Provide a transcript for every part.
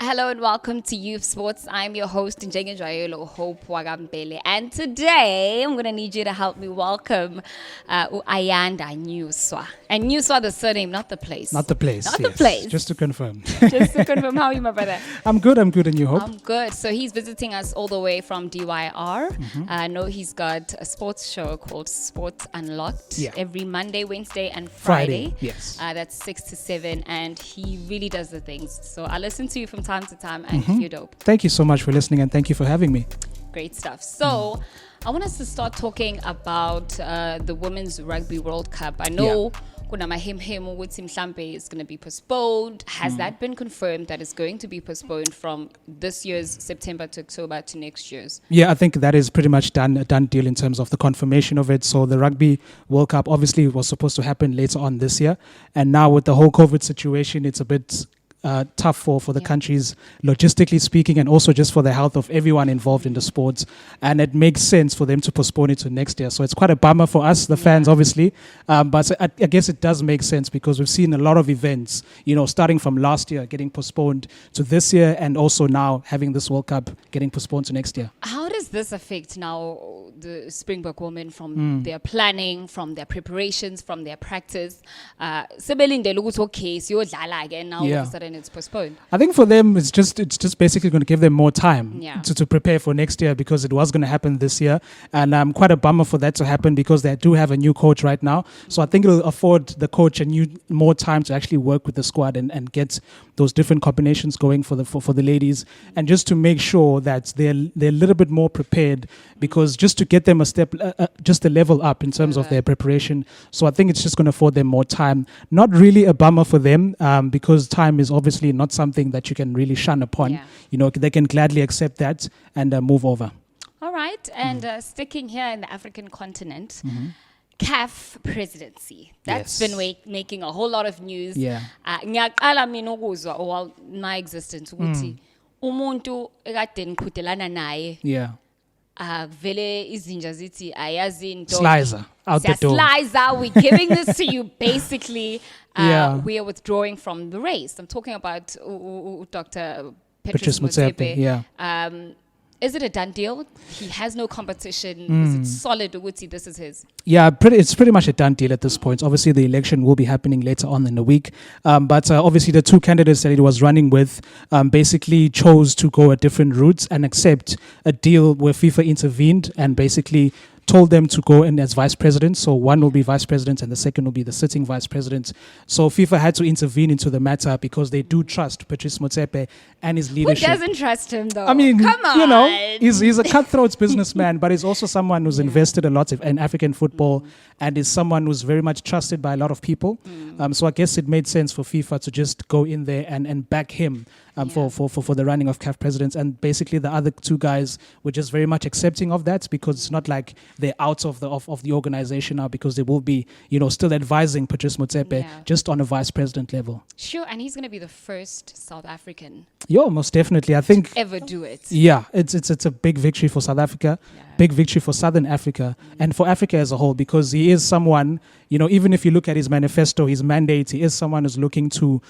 Hello and welcome to Youff Sportz. I'm your host, Njenge Hope Wagampele. And today, I'm going to need you to help me welcome Ayanda Newswa. And Newswa, the surname, not the place. Not the place. Not yes. the place. Just to confirm. Just to confirm. How are you, my brother? I'm good, and you, Hope? I'm good. So he's visiting us all the way from DYR. I know he's got a sports show called Sports Unlocked every Monday, Wednesday, and Friday. Yes. That's 6 to 7. And he really does the things. So I listen to you from time to time, and you're dope. Thank you so much for listening, and thank you for having me. Great stuff. So I want us to start talking about the Women's Rugby World Cup. I know it's going to be postponed. Has that been confirmed that it's going to be postponed from this year's September to October to next year's? Yeah, I think that is pretty much a done deal in terms of the confirmation of it. So the Rugby World Cup obviously was supposed to happen later on this year. And now with the whole COVID situation, it's a bit tough for the countries, logistically speaking, and also just for the health of everyone involved in the sports. And it makes sense for them to postpone it to next year. So it's quite a bummer for us, the fans, obviously. But I guess it does make sense because we've seen a lot of events, starting from last year getting postponed to this year, and also now having this World Cup getting postponed to next year. How does this affect now the Springbok women from their planning, from their preparations, from their practice? Now all of a sudden it's postponed. I think for them it's just basically going to give them more time to prepare for next year, because it was going to happen this year, and quite a bummer for that to happen because they do have a new coach right now. So I think it'll afford the coach more time to actually work with the squad and get those different combinations going for the ladies, and just to make sure that they're a little bit more prepared, because just to get them a step, just a level up in terms of their preparation. So I think it's just going to afford them more time. Not really a bummer for them, because time is obviously not something that you can really shun upon. They can gladly accept that and move over. All right. And sticking here in the African continent, CAF presidency. That's been making a whole lot of news. Ngiyaqala mina ukuzwa my existence ukuthi umuntu ekade ngiqhudelana naye vele izinja zithi ayazi into slicer out the door. Slicer, we're giving this to you basically. We are withdrawing from the race. I'm talking about Dr. Petrus Motsepe. Is it a done deal? He has no competition. Is it solid? This is his. Yeah, it's pretty much a done deal at this point. Obviously, the election will be happening later on in the week. But obviously, the two candidates that he was running with basically chose to go a different routes and accept a deal where FIFA intervened and basically told them to go in as vice president. So one will be vice president and the second will be the sitting vice president. So FIFA had to intervene into the matter because they do trust Petrus Motsepe and his leadership. Who doesn't trust him though? I mean, come on. He's a cutthroat businessman, but he's also someone who's invested a lot in African football and is someone who's very much trusted by a lot of people. So I guess it made sense for FIFA to just go in there and back him for the running of CAF presidents. And basically the other two guys were just very much accepting of that, because it's not like they're out of the organization now, because they will be, still advising Petrus Motsepe just on a vice president level. Sure, and he's going to be the first South African. Yeah, most definitely. I think ever do it. Yeah, it's a big victory for South Africa, big victory for Southern Africa, and for Africa as a whole, because he is someone, even if you look at his manifesto, his mandate, he is someone who's looking to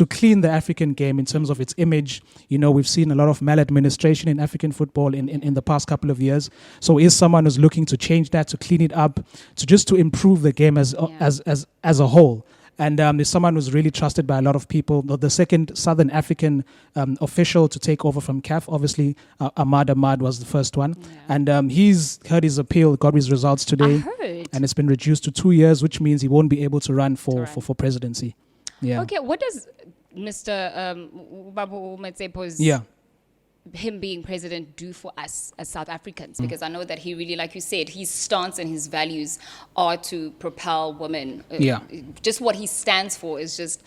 clean the African game in terms of its image. We've seen a lot of maladministration in African football in the past couple of years. So he is someone who's looking to change that, to clean it up, to improve the game as a whole. And there's someone who's really trusted by a lot of people. The second Southern African official to take over from CAF, obviously, Ahmad was the first one. And he's heard his appeal, got his results today. I heard. And it's been reduced to 2 years, which means he won't be able to run for presidency. Yeah. Okay, what does Mr. Babu Motsepe's him being president do for us as South Africans? Because I know that he really, like you said, his stance and his values are to propel women. Just what he stands for is just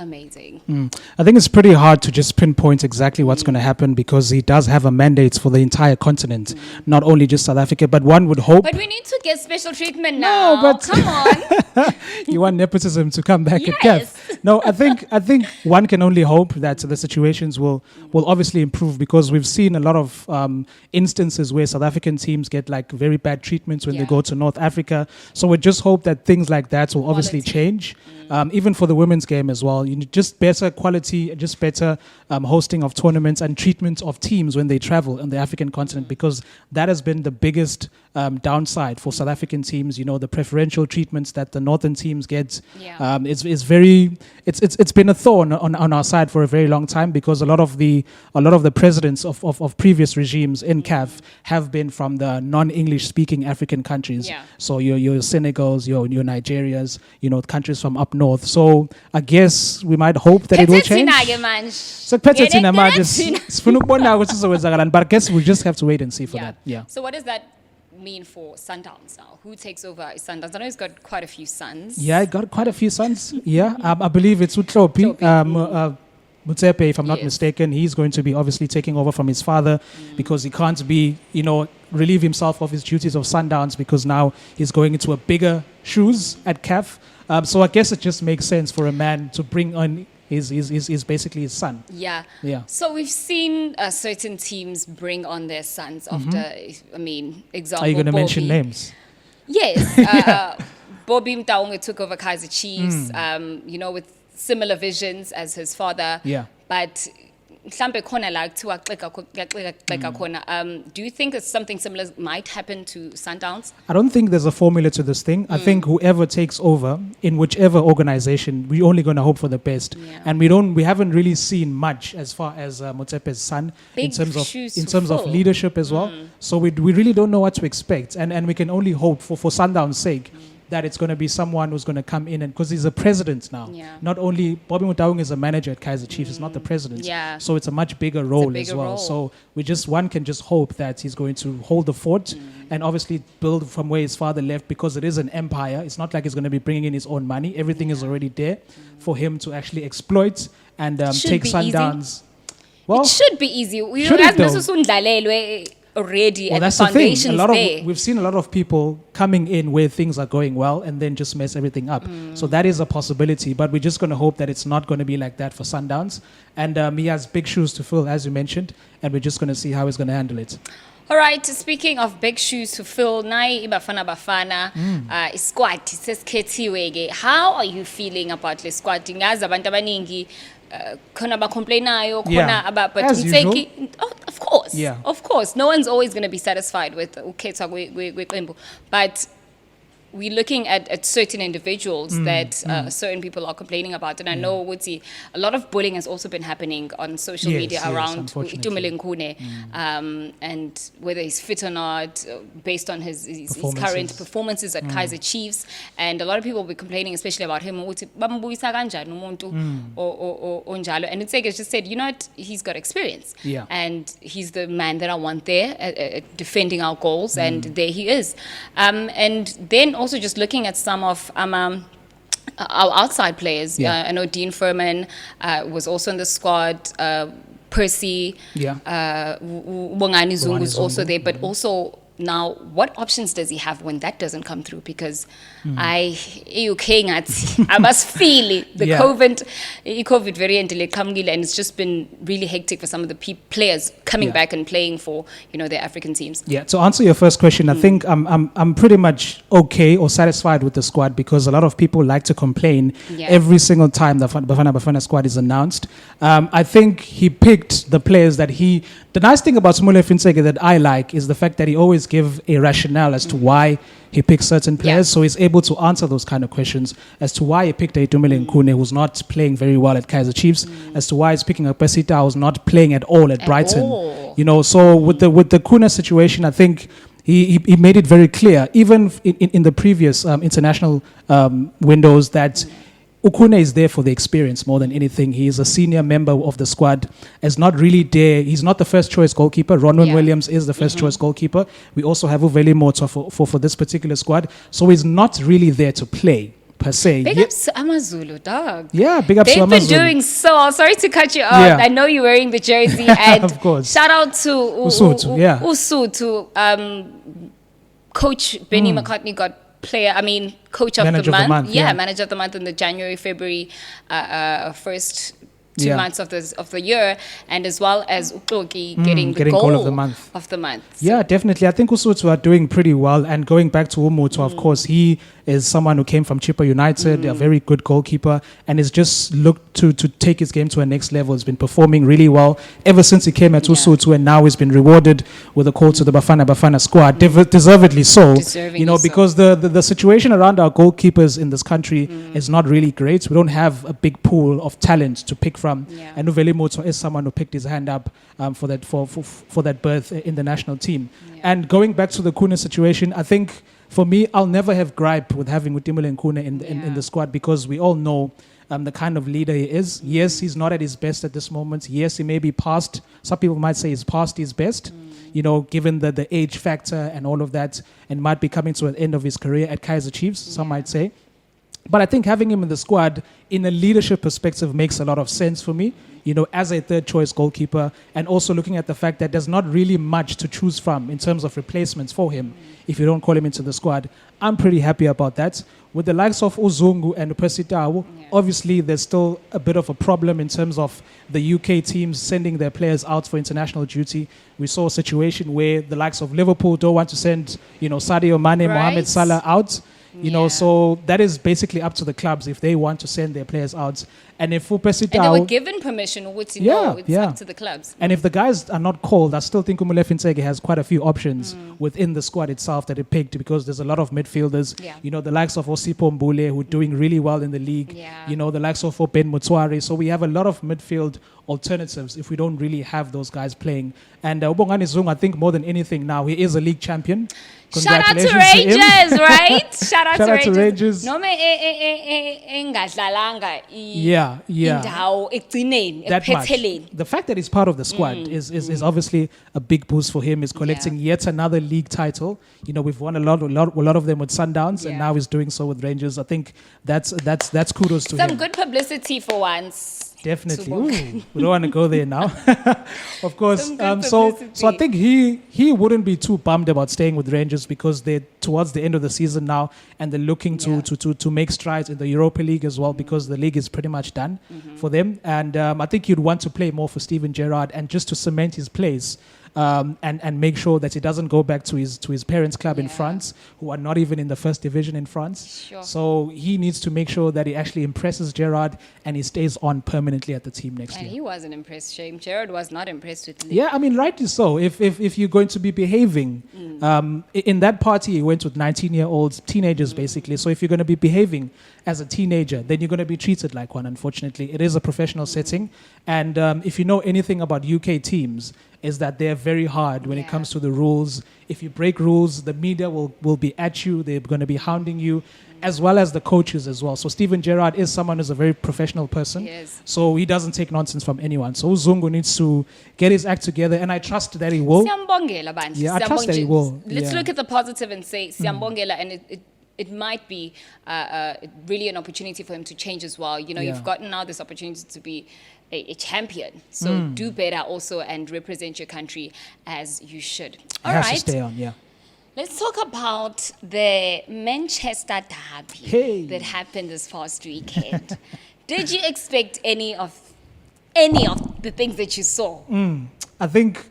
amazing. I think it's pretty hard to just pinpoint exactly what's going to happen, because he does have a mandate for the entire continent, not only just South Africa, but one would hope. But we need to get special treatment now. No, but come on. You want nepotism to come back at CAF. No, I think one can only hope that the situations will obviously improve, because we've seen a lot of instances where South African teams get like very bad treatments when they go to North Africa. So we just hope that things like that will obviously change. Even for the women's game as well, just better quality, just better hosting of tournaments and treatment of teams when they travel on the African continent, because that has been the biggest downside for South African teams. The preferential treatments that the northern teams get, it's been a thorn on our side for a very long time, because a lot of the presidents of previous regimes in CAF have been from the non-English speaking African countries. So your Senegals, your Nigerias, countries from up north. So I guess we might hope that it will change. So but I guess we just have to wait and see for that. Yeah. So what does that mean for Sundowns now? Who takes over Sundowns? I know he's got quite a few sons. Yeah, he got quite a few sons. Yeah, I believe it's Utropi. Mutsepe, if I'm not mistaken, he's going to be obviously taking over from his father, because he can't be, relieve himself of his duties of Sundowns, because now he's going into a bigger shoes at CAF. So I guess it just makes sense for a man to bring on his basically his son. Yeah. So we've seen certain teams bring on their sons after, example. Are you going to mention names? Yes. Bobby Mtaunga took over Kaiser Chiefs, with similar visions as his father. Yeah. But do you think that something similar might happen to Sundowns? I don't think there's a formula to this thing. I think whoever takes over in whichever organization, we're only going to hope for the best. And we haven't really seen much as far as Motsepe's son in terms of leadership as well. So we really don't know what to expect, and we can only hope for Sundowns' sake that it's going to be someone who's going to come in, and because he's a president now. Not only Bobby Mutaung is a manager at Kaiser Chiefs, it's not the president. So it's a much bigger role as well. So one can just hope that he's going to hold the fort and obviously build from where his father left, because it is an empire. It's not like he's going to be bringing in his own money. Everything is already there for him to actually exploit and take Sundowns. Well, it should be easy. Already that's the thing. We've seen a lot of people coming in where things are going well and then just mess everything up. So that is a possibility, but we're just going to hope that it's not going to be like that for Sundowns. And he has big shoes to fill, as you mentioned, and we're just going to see how he's going to handle it. All right, speaking of big shoes to fill, Bafana, squad, how are you feeling about the squad? About, but as usual. Of course, no one's always going to be satisfied with but we're looking at certain individuals that certain people are complaining about, and I know a lot of bullying has also been happening on social media around Itumeleng Khune, and whether he's fit or not, based on his current performances at Kaiser Chiefs, and a lot of people will be complaining, especially about him. And it's like, it's just said, he's got experience, and he's the man that I want there at defending our goals, and there he is, and then also just looking at some of our outside players. I know Dean Furman was also in the squad. Percy, Bongani Zungu is also there, but also now, what options does he have when that doesn't come through? Because I must feel the COVID variant, and it's just been really hectic for some of the players coming back and playing for their African teams. Yeah. To answer your first question, I think I'm pretty much okay or satisfied with the squad, because a lot of people like to complain every single time the Bafana squad is announced. I think he picked the players that he. The nice thing about Smule Finseke that I like is the fact that he always gives a rationale as to why he picks certain players, so he's able to answer those kind of questions as to why he picked Itumeleng Khune, who's not playing very well at Kaiser Chiefs, as to why he's picking a Pesita, who's not playing at all at Brighton. So with the Khune situation, I think he made it very clear, even in the previous international windows, that Ukune is there for the experience more than anything. He is a senior member of the squad. Is not really there. He's not the first choice goalkeeper. Ronwen Williams is the first choice goalkeeper. We also have Uveli Moto for this particular squad. So he's not really there to play per se. Big ups to Amazulu, dog. Yeah, big ups to Amazulu. They've been doing so. Sorry to cut you off. I know you're wearing the jersey. And of course. Shout out to Usutu. Coach Benny McCartney got coach of Manager the month. Yeah, manager of the month in the January, February first 2 months of the year, and as well as Ukoki getting the goal of the month. So Definitely. I think Usutsu are doing pretty well. And going back to Umutu, of course, he is someone who came from Chippa United, a very good goalkeeper, and has just looked to take his game to a next level. He's been performing really well ever since he came at Usutsu, and now he's been rewarded with a call to the Bafana squad, deservedly so. Because the situation around our goalkeepers in this country is not really great. We don't have a big pool of talent to pick from. And Uveli Moto is someone who picked his hand up for that berth in the national team. And going back to the Kuna situation, I think for me, I'll never have gripe with having Utimule Nkuna in the squad, because we all know the kind of leader he is. Yes, he's not at his best at this moment. Yes, he may be past, some people might say he's past his best, given the age factor and all of that, and might be coming to an end of his career at Kaiser Chiefs, some might say. But I think having him in the squad in a leadership perspective makes a lot of sense for me, as a third choice goalkeeper, and also looking at the fact that there's not really much to choose from in terms of replacements for him if you don't call him into the squad. I'm pretty happy about that. With the likes of Uzungu and Upesitawu, obviously there's still a bit of a problem in terms of the UK teams sending their players out for international duty. We saw a situation where the likes of Liverpool don't want to send, Sadio Mane, Mohamed Salah out. So that is basically up to the clubs if they want to send their players out. And if Upesitawu... And they were given permission, it's up to the clubs. And if the guys are not called, I still think Umule Fintege has quite a few options within the squad itself that it picked, because there's a lot of midfielders. The likes of Osipo Mbule, who are doing really well in the league. The likes of Ben Mutuari. So we have a lot of midfield alternatives if we don't really have those guys playing. And Ubongani Zung, I think more than anything now, he is a league champion. Shout out to Rangers, right? Shout out to Rangers. Noma engadlalanga indawo egcineni ephetheleni. The fact that he's part of the squad is obviously a big boost for him. He's collecting yet another league title. We've won a lot of them with Sundowns, and now he's doing so with Rangers. I think that's kudos to him. Some good publicity for once. Definitely. Ooh, we don't want to go there now. Of course. So I think he wouldn't be too bummed about staying with Rangers, because they're towards the end of the season now, and they're looking to make strides in the Europa League as well, because the league is pretty much done for them. And I think he'd want to play more for Steven Gerrard, and just to cement his place. And make sure that he doesn't go back to his parents' club in France, who are not even in the first division in France. Sure. So he needs to make sure that he actually impresses Gerrard and he stays on permanently at the team next year. And he wasn't impressed, Shame. Gerrard was not impressed with Lee. Yeah, rightly so. If you're going to be behaving, in that party he went with 19-year-olds, teenagers basically. So if you're going to be behaving as a teenager, then you're going to be treated like one, unfortunately. It is a professional setting. And if you know anything about UK teams, is that they're very hard when it comes to the rules. If you break rules, the media will be at you. They're going to be hounding you, as well as the coaches as well. So Steven Gerrard is someone who's a very professional person. Yes. So he doesn't take nonsense from anyone. So Uzungu needs to get his act together, and I trust that he will. Yeah, I trust that he will. Let's look at the positive and say Siyambongela, and it might be really an opportunity for him to change as well. You've gotten now this opportunity to be a champion. So do better also and represent your country as you should. All right. Has to stay on, Let's talk about the Manchester derby that happened this past weekend. Did you expect any of the things that you saw? I think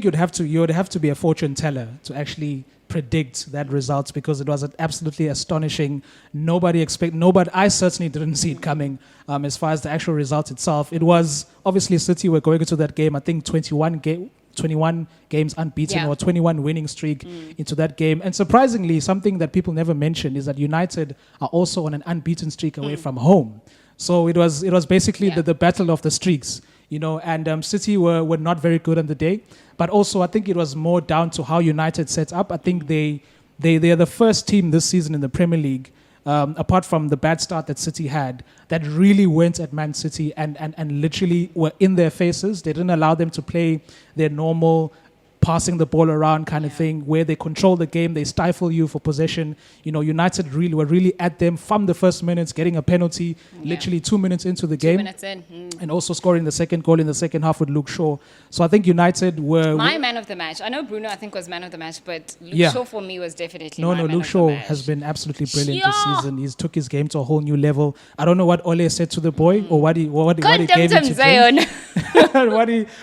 you'd have to be a fortune teller to actually predict that result, because it was absolutely astonishing. I certainly didn't see it coming. As far as the actual result itself, it was obviously City were going into that game, I think 21 games unbeaten, or 21 winning streak into that game. And surprisingly, something that people never mention is that United are also on an unbeaten streak away from home. So it was basically the battle of the streaks. And City were not very good on the day. But also, I think it was more down to how United set up. I think they are the first team this season in the Premier League, apart from the bad start that City had, that really went at Man City and literally were in their faces. They didn't allow them to play their normal passing the ball around kind of thing, where they control the game, they stifle you for possession. You know, United were really at them from the first minutes, getting a penalty literally 2 minutes into the game. 2 minutes in. And also scoring the second goal in the second half with Luke Shaw. So I think United were... My man of the match. I know Bruno, I think, was man of the match, but Luke Shaw for me was definitely my man Luke of Shaw the match. has been absolutely brilliant this season. He's took his game to a whole new level. I don't know what Ole said to the boy or what he gave him to drink.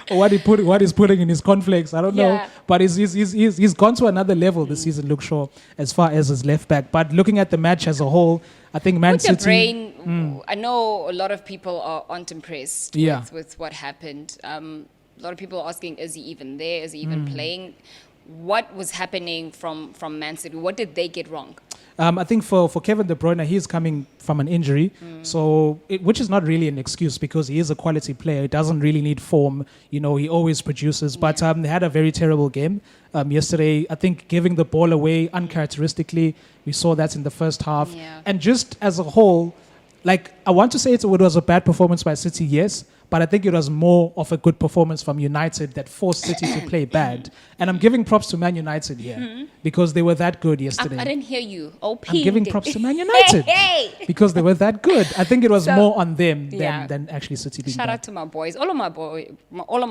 what he's putting in his cornflakes. I don't know. But he's gone to another level this season, Luke Shaw, as far as his left back. But looking at the match as a whole, I think Man City... I know a lot of people aren't impressed with what happened. A lot of people are asking, is he even there? Is he even playing? What was happening from Man City? What did they get wrong? I think for Kevin De Bruyne, he's coming from an injury, which is not really an excuse because he is a quality player. He doesn't really need form. You know, he always produces. But they had a very terrible game yesterday. I think giving the ball away uncharacteristically. We saw that in the first half. Yeah. And just as a whole, like, I want to say it was a bad performance by City, yes. But I think it was more of a good performance from United that forced City to play bad. And I'm giving props to Man United here because they were that good yesterday. I didn't hear you. I'm giving props to Man United because they were that good. I think it was more on them than actually City being Shout bad. out to my boys. All of my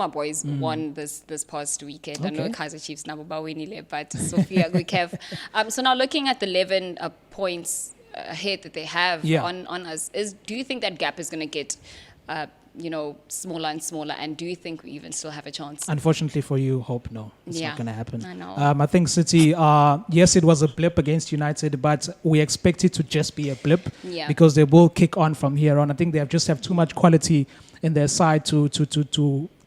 boys won this past weekend. Okay. I know Kaiser Chiefs now, but Sophia Guikev. So now looking at the 11 points ahead that they have on us, do you think that gap is going to get... smaller and smaller, and do you think we even still have a chance? Unfortunately for you, hope no. It's not going to happen. I know. I think City, yes, it was a blip against United, but we expect it to just be a blip because they will kick on from here on. I think they just have too much quality in their side to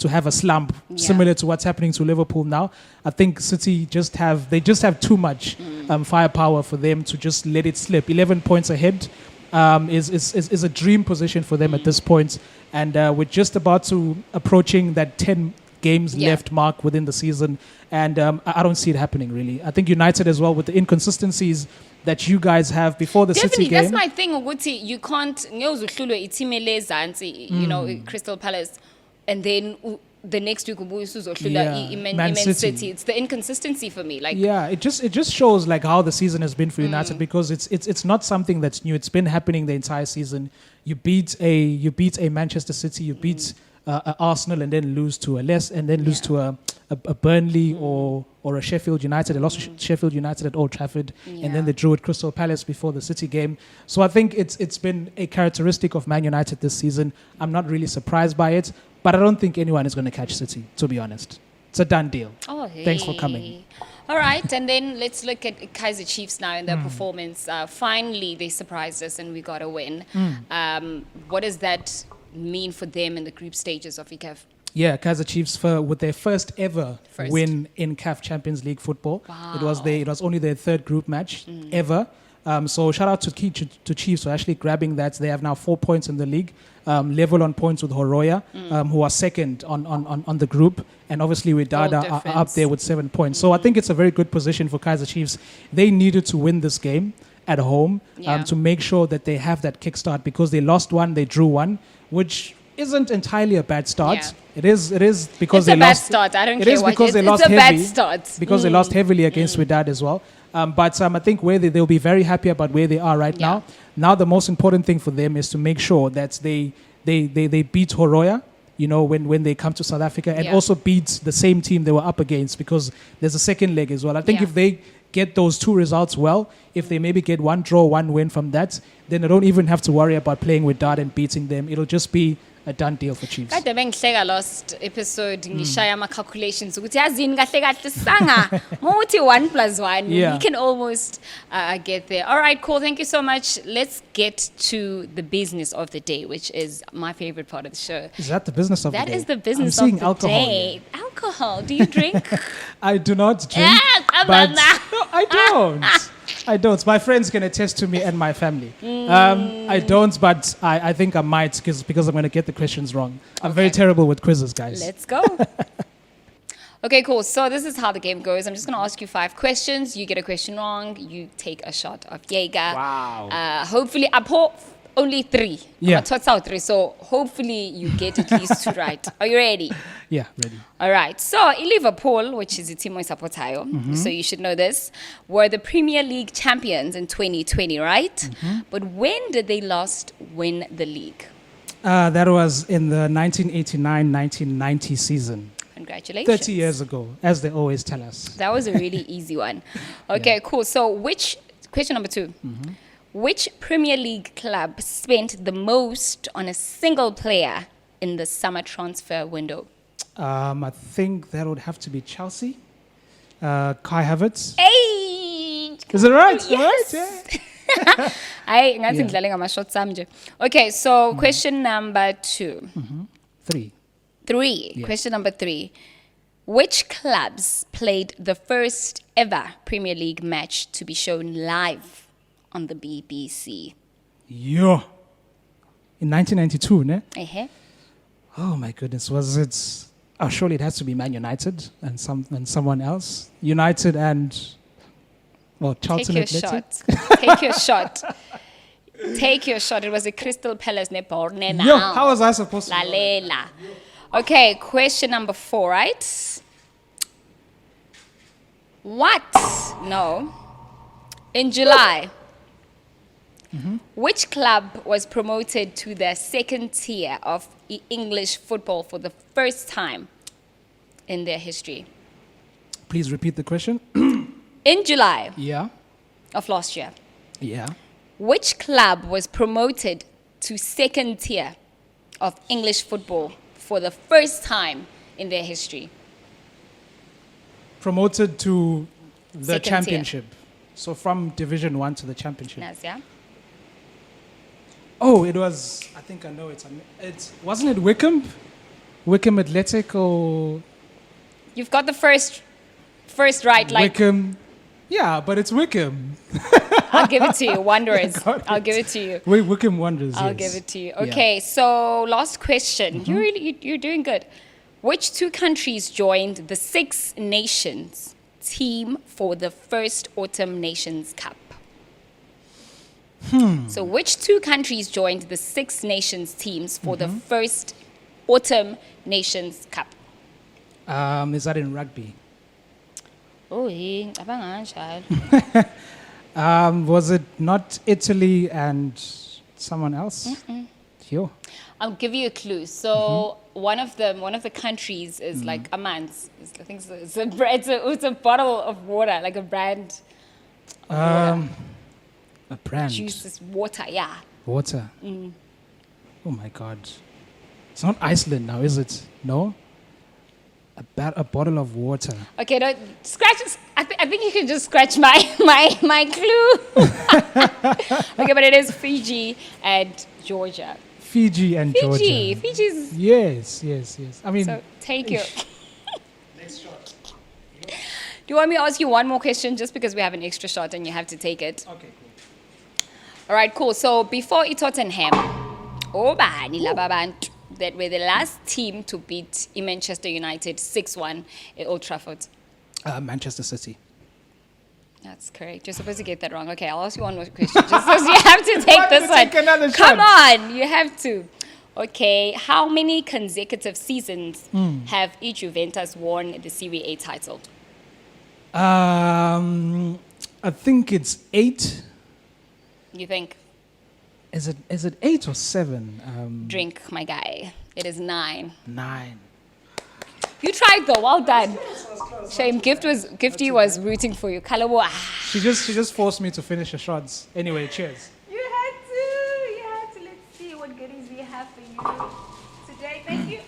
have a slump similar to what's happening to Liverpool now. I think City just have too much firepower for them to just let it slip. 11 points ahead. Is a dream position for them at this point, and we're just about to approaching that 10 games left mark within the season, and I don't see it happening really. I think United as well, with the inconsistencies that you guys have before the City game. That's my thing, Uguti. You can't Crystal Palace, and then the next week Man City. It's the inconsistency for me. It just shows like how the season has been for United because it's not something that's new. It's been happening the entire season. You beat a Manchester City, you beat Arsenal, and then lose to lose to a Burnley or a Sheffield United. They lost to Sheffield United at Old Trafford, and then they drew at Crystal Palace before the City game. So I think it's been a characteristic of Man United this season. I'm not really surprised by it. But I don't think anyone is going to catch City, to be honest. It's a done deal. Oh, hey. Thanks for coming. All right, and then let's look at Kaiser Chiefs now and their performance. Finally, they surprised us and we got a win. What does that mean for them in the group stages of CAF? Yeah, Kaiser Chiefs with their first ever win in CAF Champions League football. Wow. It was only their third group match ever. So shout out to Chiefs for actually grabbing that. They have now 4 points in the league, level on points with Horoya, who are second on the group. And obviously Wydad are up there with 7 points. So I think it's a very good position for Kaiser Chiefs. They needed to win this game at home to make sure that they have that kickstart because they lost one, they drew one, which isn't entirely a bad start. Yeah. It is because they lost. It's a bad start. I don't care what it is. It's a bad start. Because they lost heavily against Wydad as well. But I think they'll be very happy about where they are right now. Now the most important thing for them is to make sure that they beat Horoya, when they come to South Africa, and also beat the same team they were up against because there's a second leg as well. I think if they get those two results well, if they maybe get one draw, one win from that, then they don't even have to worry about playing Wydad and beating them. It'll just be a done deal for Chiefs. Kade bengihleka last episode ngishaya ama calculations ukuthi yazini kahle kahle sanga muthi 1 + 1 we can almost get there. All right, cool. Thank you so much. Let's get to the business of the day, which is my favorite part of the show. Is that the business of the day? That is the business of the day. Here. Alcohol. Do you drink? I do not drink. But no, I don't. I don't. My friends can attest to me and my family. I don't, but I think I might because I'm going to get the questions wrong. I'm very terrible with quizzes, guys. Let's go. Okay, cool. So this is how the game goes. I'm just going to ask you 5 questions. You get a question wrong, you take a shot of Jaeger. Wow. Hopefully, only 3. Yeah. Total 3. So hopefully you get at least 2 right. Are you ready? Yeah, ready. All right. So Liverpool, which is the team I support, so you should know this, were the Premier League champions in 2020, right? But when did they last win the league? That was in the 1989-1990 season. Congratulations. 30 years ago, as they always tell us. That was a really easy one. Okay, cool. So question number 2. Which Premier League club spent the most on a single player in the summer transfer window? I think that would have to be Chelsea. Kai Havertz. Hey! Is it right? Yes. Right? Yeah. Okay, so question number 2. 3. Yeah. Question number 3. Which clubs played the first ever Premier League match to be shown live on the BBC? Yeah. In 1992, ne? Uh-huh. Oh my goodness, was it? Oh, surely it has to be Man United and someone else. United and Charlton Athletic. Take your shot. Take your shot. It was a Crystal Palace Nepal. Yo, how was I supposed to? La. Okay, question number 4, right? What? No. In July, which club was promoted to the 2nd tier of English football for the first time in their history? Please repeat the question. In July of last year, Yeah. which club was promoted to 2nd tier of English football for the first time in their history? Promoted to the Second tier. championship. So from Division 1 to the championship. Nazia? Oh, it was, I think I know it. Wasn't it Wickham? Wickham Athletic or... You've got the first right, like... Wickham. Yeah, but it's Wickham. I'll give it to you. Wanderers. Got I'll it. give it to you. Wickham Wanderers, I'll yes. give it to you. Okay, so last question. You're doing good. Which 2 countries joined the 6 Nations team for the first Autumn Nations Cup? So which 2 countries joined the 6 Nations teams for the first Autumn Nations Cup? Is that in rugby? Oh, abang child. Was it not Italy and someone else? Yo. I'll give you a clue. So one of the countries is like a man's. I think it's a bottle of water, like a brand. A brand. Juice is water, yeah. Water. Oh my God. It's not Iceland now, is it? No? A bottle of water. Okay, don't scratch. I think you can just scratch my clue. Okay, but it is Fiji and Georgia. Fiji and Georgia. Fiji's. Yes. I mean, So take your. Next shot. Do you want me to ask you one more question just because we have an extra shot and you have to take it? Okay, cool. All right, cool. So before Tottenham, that were the last team to beat Manchester United 6-1 at Old Trafford. Manchester City. That's correct. You're supposed to get that wrong. Okay, I'll ask you one more question. Just because you have to take this one. Take another Come shot. on, you have to. Okay, how many consecutive seasons have each Juventus won the Serie A title? I think it's 8. You think? Is it 8 or 7? Drink, my guy. It is 9. 9. You tried though. Well done. Shame. Gifty was rooting for you. Kalawo. She just forced me to finish the shots. Anyway, cheers. You had to. Let's see what goodies we have for you today. Thank you.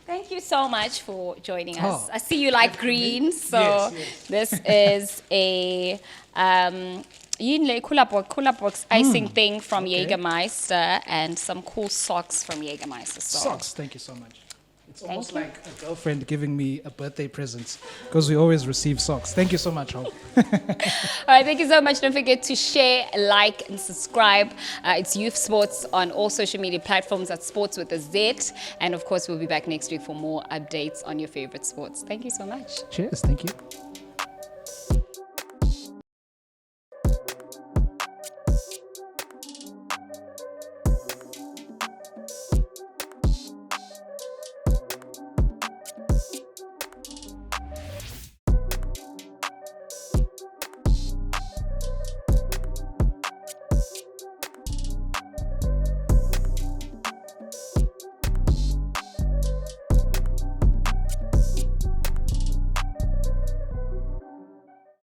Thank you so much for joining us. Oh. I see you like green, so Yes. this is a Kula box icing thing from Jägermeister and some cool socks from Jägermeister. So. Socks, thank you so much. It's almost like a girlfriend giving me a birthday present because we always receive socks. Thank you so much, Hope. All right, thank you so much. Don't forget to share, like, and subscribe. It's Youff Sportz on all social media platforms at Sports with a Z. And of course, we'll be back next week for more updates on your favorite sports. Thank you so much. Cheers, thank you.